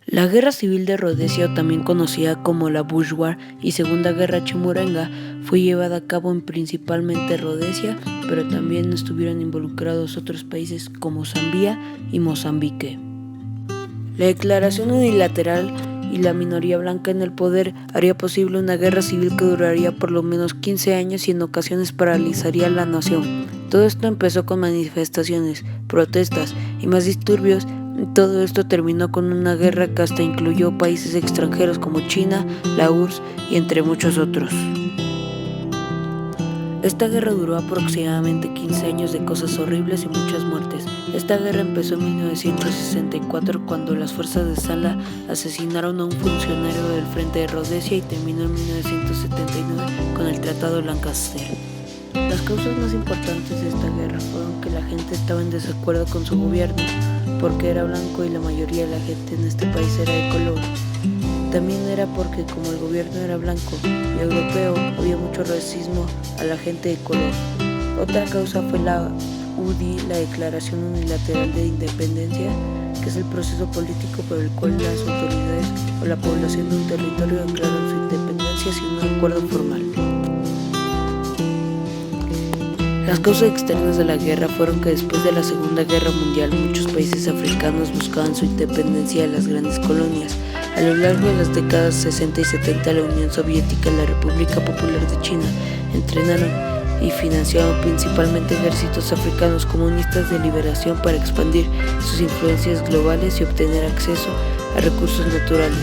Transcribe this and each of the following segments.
La Guerra Civil de Rodesia, o también conocida como la Bush War y Segunda Guerra Chimurenga, fue llevada a cabo en principalmente Rodesia, pero también estuvieron involucrados otros países como Zambia y Mozambique. La declaración unilateral y la minoría blanca en el poder haría posible una guerra civil que duraría por lo menos 15 años y en ocasiones paralizaría la nación. Todo esto empezó con manifestaciones, protestas y más disturbios. Todo esto terminó con una guerra que hasta incluyó países extranjeros como China, la URSS y entre muchos otros. Esta guerra duró aproximadamente 15 años de cosas horribles y muchas muertes. Esta guerra empezó en 1964 cuando las fuerzas de Sala asesinaron a un funcionario del Frente de Rodesia y terminó en 1979 con el Tratado de Lancaster. Las causas más importantes de esta guerra fueron que la gente estaba en desacuerdo con su gobierno porque era blanco y la mayoría de la gente en este país era de color. También era porque como el gobierno era blanco y europeo, había mucho racismo a la gente de color. Otra causa fue la UDI, la Declaración Unilateral de Independencia, que es el proceso político por el cual las autoridades o la población de un territorio declaran su independencia sin un acuerdo formal. Las causas externas de la guerra fueron que después de la Segunda Guerra Mundial muchos países africanos buscaban su independencia de las grandes colonias. A lo largo de las décadas 60 y 70 la Unión Soviética y la República Popular de China entrenaron y financiaron principalmente ejércitos africanos comunistas de liberación para expandir sus influencias globales y obtener acceso a recursos naturales.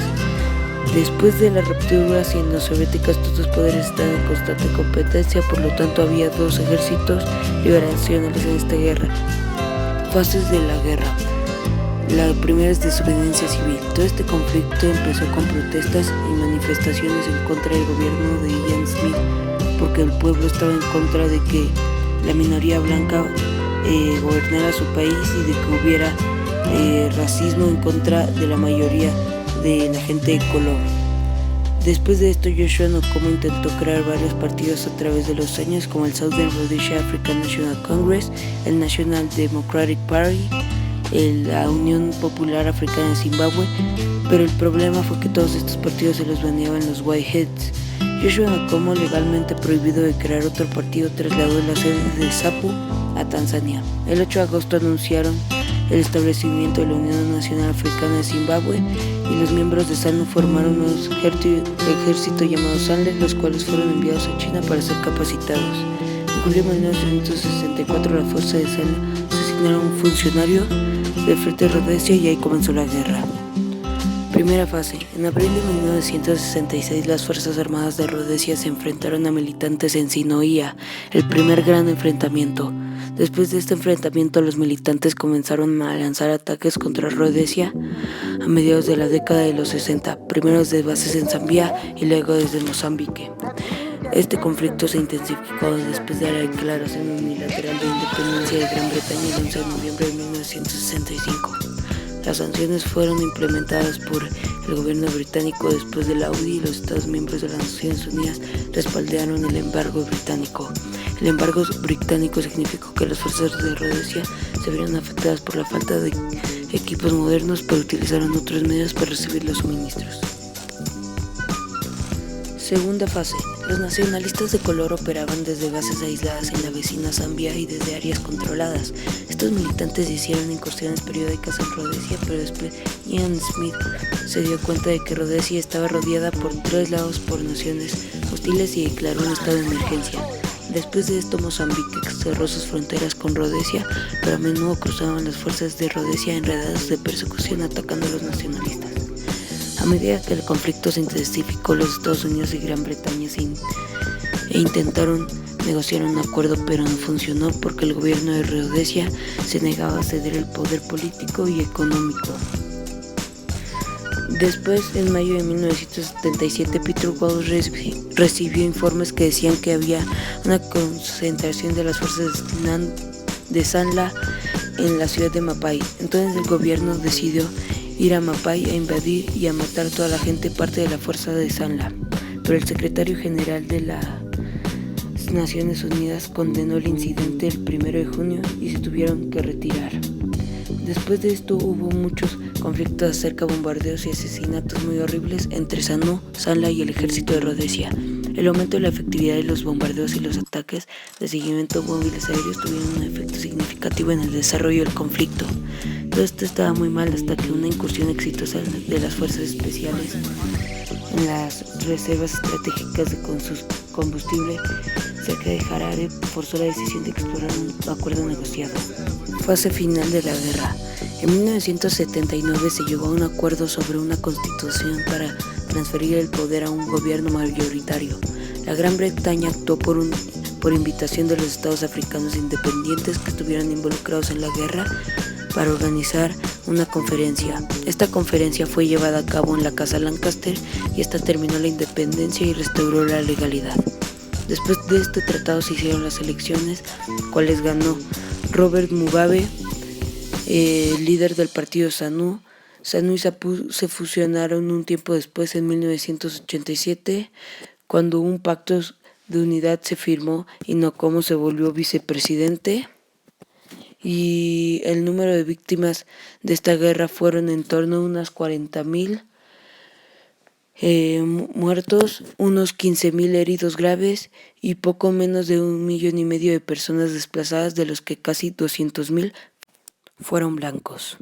Después de la ruptura sino-soviética, estos dos poderes están en constante competencia, por lo tanto había dos ejércitos liberacionales en esta guerra. Fases de la guerra. La primera es desobediencia civil. Todo este conflicto empezó con protestas y manifestaciones en contra del gobierno de Ian Smith, porque el pueblo estaba en contra de que la minoría blanca gobernara su país y de que hubiera racismo en contra de la mayoría de la gente de color. Después de esto, Joshua Nkomo intentó crear varios partidos a través de los años, como el Southern Rhodesia African National Congress, el National Democratic Party, la Unión Popular Africana de Zimbabue, pero el problema fue que todos estos partidos se los baneaban los Whiteheads. Joshua Nkomo, legalmente prohibido de crear otro partido, trasladó la sede de ZAPU a Tanzania. El 8 de agosto anunciaron el establecimiento de la Unión Nacional Africana de Zimbabue y los miembros de ZANU formaron un ejército llamado ZANLE, los cuales fueron enviados a China para ser capacitados. En julio de 1964 la fuerza de ZANLE asesinaron a un funcionario del Frente de Rodesia y ahí comenzó la guerra. Primera fase. En abril de 1966 las Fuerzas Armadas de Rodesia se enfrentaron a militantes en Sinoía, el primer gran enfrentamiento. Después de este enfrentamiento, los militantes comenzaron a lanzar ataques contra Rodesia a mediados de la década de los 60, primero desde bases en Zambia y luego desde Mozambique. Este conflicto se intensificó después de la Declaración Unilateral de Independencia de Gran Bretaña el 11 de noviembre de 1965. Las sanciones fueron implementadas por el gobierno británico después de la UDI y los Estados miembros de las Naciones Unidas respaldaron el embargo británico. El embargo británico significó que las fuerzas de Rodesia se vieron afectadas por la falta de equipos modernos, pero utilizaron otros medios para recibir los suministros. Segunda fase. Los nacionalistas de color operaban desde bases aisladas en la vecina Zambia y desde áreas controladas. Estos militantes hicieron incursiones periódicas en Rodesia, pero después Ian Smith se dio cuenta de que Rodesia estaba rodeada por 3 lados por naciones hostiles y declaró un estado de emergencia. Después de esto, Mozambique cerró sus fronteras con Rodesia, pero a menudo cruzaban las fuerzas de Rodesia enredadas de persecución atacando a los nacionalistas. A medida que el conflicto se intensificó, los Estados Unidos y Gran Bretaña intentaron negociar un acuerdo, pero no funcionó porque el gobierno de Rodesia se negaba a ceder el poder político y económico. Después, en mayo de 1977, Peter Walsh recibió informes que decían que había una concentración de las fuerzas de Zanla en la ciudad de Mapai. Entonces el gobierno decidió ir a Mapai a invadir y a matar a toda la gente, parte de la fuerza de Zanla. Pero el secretario general de las Naciones Unidas condenó el incidente el 1 de junio y se tuvieron que retirar. Después de esto hubo muchos conflictos acerca de bombardeos y asesinatos muy horribles entre ZANU, Sanla y el ejército de Rhodesia. El aumento de la efectividad de los bombardeos y los ataques de seguimiento móviles aéreos tuvieron un efecto significativo en el desarrollo del conflicto. Todo esto estaba muy mal hasta que una incursión exitosa de las fuerzas especiales en las reservas estratégicas de combustible cerca de Harare forzó la decisión de explorar un acuerdo negociado. Fase final de la guerra. En 1979 se llegó a un acuerdo sobre una constitución para transferir el poder a un gobierno mayoritario. La Gran Bretaña actuó por invitación de los estados africanos independientes que estuvieron involucrados en la guerra para organizar una conferencia. Esta conferencia fue llevada a cabo en la Casa Lancaster y esta terminó la independencia y restauró la legalidad. Después de este tratado se hicieron las elecciones, cuales ganó Robert Mugabe, líder del partido ZANU. ZANU y ZAPU se fusionaron un tiempo después, en 1987, cuando un pacto de unidad se firmó y Nkomo se volvió vicepresidente. Y el número de víctimas de esta guerra fueron en torno a unas 40,000 muertos, unos 15,000 heridos graves y poco menos de 1,5 millones de personas desplazadas, de los que casi 200,000 fueron blancos.